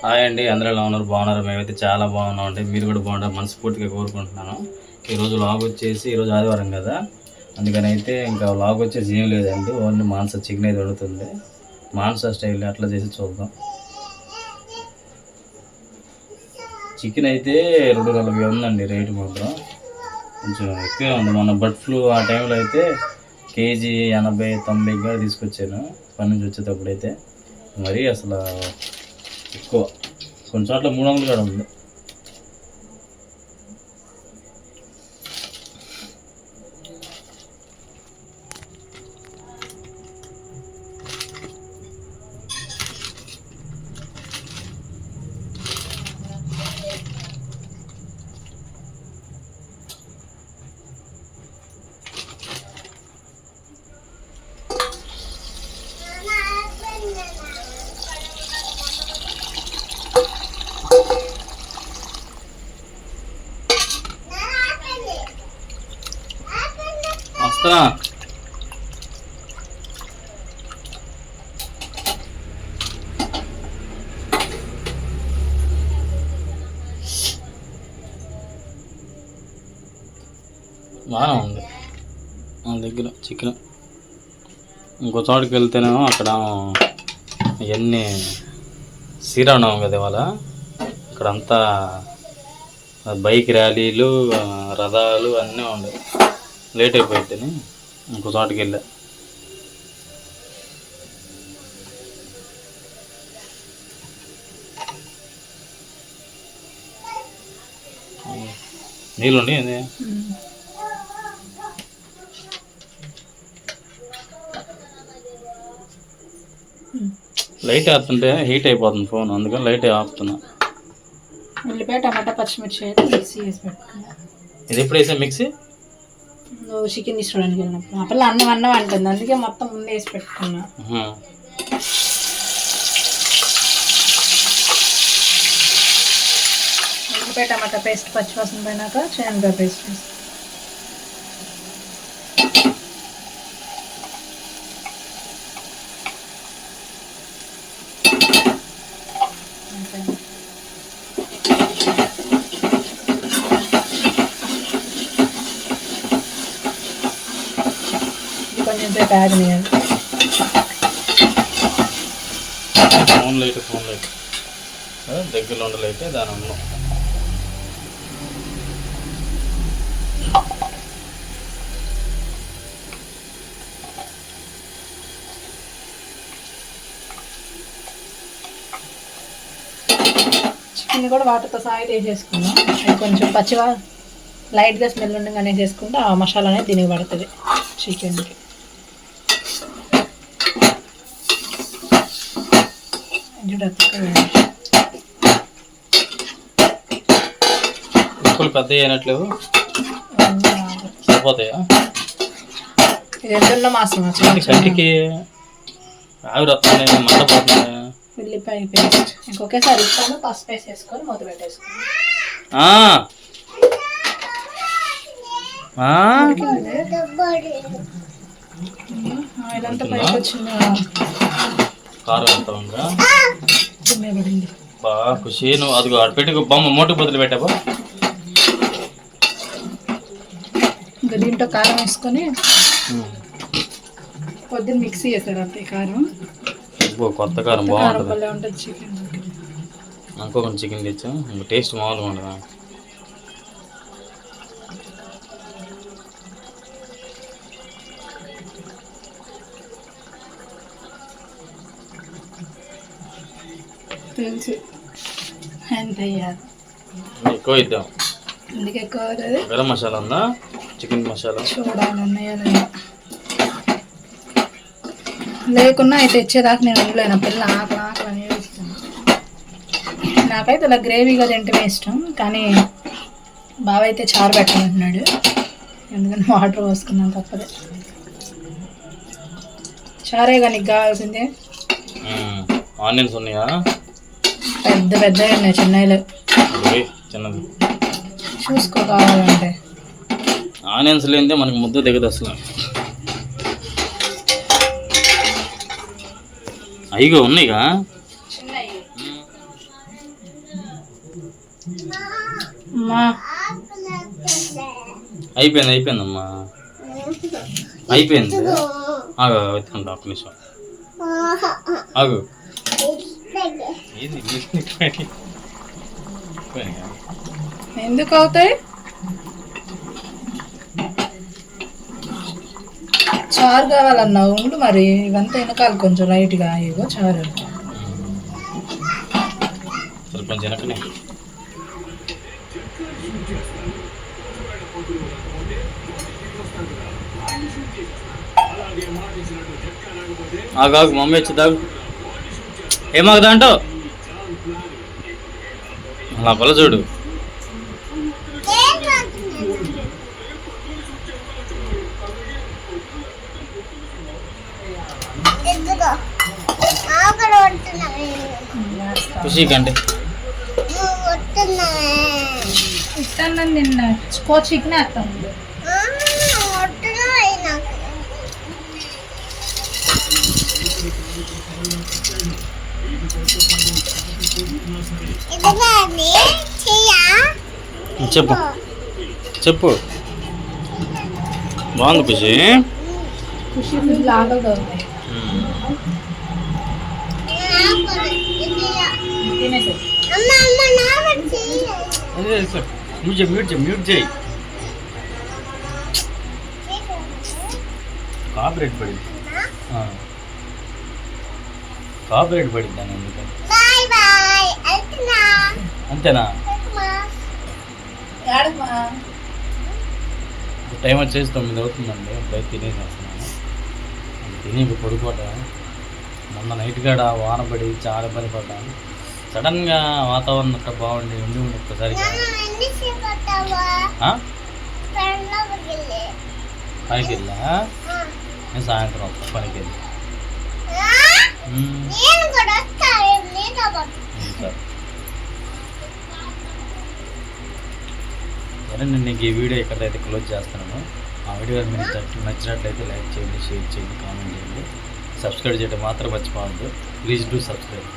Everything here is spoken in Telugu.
హాయ్ అండి, అందరూ ఎలా ఉన్నారు? బాగున్నారు? మేమైతే చాలా బాగున్నాం అండి. మీరు కూడా బాగుంటారు మనస్ఫూర్తిగా కోరుకుంటున్నాను. ఈరోజు వ్లాగ్ వచ్చేసి ఈరోజు ఆదివారం కదా, అందుకని అయితే ఇంకా వ్లాగ్ వచ్చేసి ఏం లేదండి, ఓన్లీ మాంస చికెన్ అయితే దొరుకుతుంది. మాంస స్టైల్ అట్లా చేసి చూద్దాం. చికెన్ అయితే 240 ఉందండి రేటు, మాత్రం కొంచెం ఎక్కువే ఉంది. మొన్న బర్డ్ ఫ్లూ ఆ టైంలో అయితే కేజీ 80-90గా తీసుకొచ్చాను పని నుంచి వచ్చేటప్పుడు. అయితే మరీ అసలు ఎక్కువ, కొన్ని చోట్ల 300 కూడా ఉంది. వస్తా బాగానే ఉంది మన దగ్గర చికెన్. ఇంకో చోటుకి వెళ్తేనేమో అక్కడ ఇవన్నీ శ్రీరామనవమి కదా ఇవాళ, ఇక్కడంతా బైక్ ర్యాలీలు, రథాలు అన్నీ ఉండవు. లేట్ అయిపోయిందని ఇంకో చోటుకి వెళ్ళా. నీళ్ళుండి ఏంది లైట్ ఆపుతుంటే హీట్ అయిపోతుంది ఫోన్, అందుకని లైట్ ఆపుతున్నా. ఉల్లిపాయ టమాటా పచ్చిమిర్చి అయితే మిక్సీ వేసి పెట్టుకున్నా. ఇది ఎప్పుడు వేసా మిక్సీ? నువ్వు చికెన్ తీసుకోవడానికి వెళ్ళినప్పుడు అప్పుడు అన్నం అంటుంది, అందుకే మొత్తం ముందే వేసి పెట్టుకున్నా. ఉల్లిపాయ టమాటా పేస్ట్ పచ్చివాసన పోయినాక శనగకాయ పేస్ట్ వేసి కొంచెం సేపు ఆగనియాలి. ఫోన్ లైట్ దగ్గరలో ఉండలైతే దాని ఉన్నాం. చికెన్ కూడా వాటర్తో సాయిల్ వేసేసుకున్నాం. అది కొంచెం పచ్చిగా లైట్గా స్మెల్ ఉండగానే వేసేసుకుంటే ఆ మసాలా అనేది దీనికి పడుతుంది చికెన్కి. ముక్కలు పెద్ద అయినట్లేవు, సరిపోతాయా? ఇది ఎంతలో మాసం కంటికి ఆవిరి వస్తున్నాయి, మంటపోతున్నాయా? ఉల్లిపాయ పేస్ట్ ఇంకొకేసారి ఇస్తాను, పసుపు వేసేసుకొని మూత పెట్టేసుకుని ఇదంతా పైకి వచ్చింది. కారం ఎంత ఉందా బా ఖుషి? నువ్వు అది పెట్టి బొమ్మ మోటుకు బదులు పెట్టావా? ఇంకా దీంట్లో కారం వేసుకొని పొద్దున్న మిక్సీ చేస్తారు అంతే. కారం కొత్త కారం బాగుంటుంది. ఉంటుంది చికెన్. ఇంకొక చికెన్ తెచ్చా, ఇంకా టేస్ట్ మామూలుగా ఉండదా? తెలుసు ఎంత వేయాలి, ఎక్కువ ఇద్దాం. అందుకే ఎక్కువ గరం మసాలా ఉందా? చికెన్ మసాలా చూడాలి ఉన్నాయా లేకున్నా అయితే తెచ్చేదాకా నేను ఉండలేను. పిల్ల ఆకలి ఆకలి అనేది ఇస్తాను. నాకైతే ఇలా గ్రేవీగా తింటమే ఇష్టం, కానీ బావ అయితే చారు పెట్టాలంటున్నాడు, ఎందుకని వాటర్ పోసుకున్నాను తప్పదే. చారే కానీ కావాల్సిందే. ఆనియన్స్ ఉన్నాయా? పెద్ద పెద్దవి ఉన్నాయి, చిన్నవి చిన్నది చూసుకో కావాలంటే. ఆనియన్స్ లేనిదే మనకి ముద్ద దిగదు అసలు. అయ్యిగా ఉన్నాయిగా. అమ్మా అయిపోయిందమ్మా అయిపోయింది. ఆగు ఎత్తుకుంటా ఒక్క నిమిషం ఆగు. ఎందుకు అవుతాయి? చారు కావాలన్నావు ఉండు మరి, ఇవంతా వెనకాల కొంచెం లైట్గా. ఇగో చారు కొంచెం వెనకనే. ఆగు మమ్మీ వచ్చి తాగు. ఏమాగదా అంటో అలా పొల చూడు. ఖుషి కంటే ఇస్తాను నిన్న చికెన్ వేస్తాను. చెప్పు చెప్పు. బాగుంది ఖుషి. ఖుషి లాగదు. మ్యూట్ చేయి. కాపరేట్ పడింది. కాపరేట్ పడింది అని ఎందుకని. అంతేనా? టైం వచ్చేసి 9 అవుతుందండి. అప్పుడైతే తినేసేస్తున్నాను. తిని ఇప్పుడు పడుకోవటం. మొన్న నైట్ కాడ వాన పడి చాలా పని పడ్డాను. సడన్గా వాతావరణం అంతా బాగుండి ఉండి ఒక్కసారిగా పనికి వెళ్ళా. నేను సాయంత్రం వస్తా పనికి వెళ్ళి. సరే నేను నీకు ఈ వీడియో ఎక్కడైతే క్లోజ్ చేస్తున్నాను. ఆ వీడియో మీకు నచ్చినట్లయితే లైక్ చేయండి, షేర్ చేయండి, కామెంట్ చేయండి. సబ్స్క్రైబ్ చేయడం మాత్రం మర్చిపోవద్దు. Please do subscribe.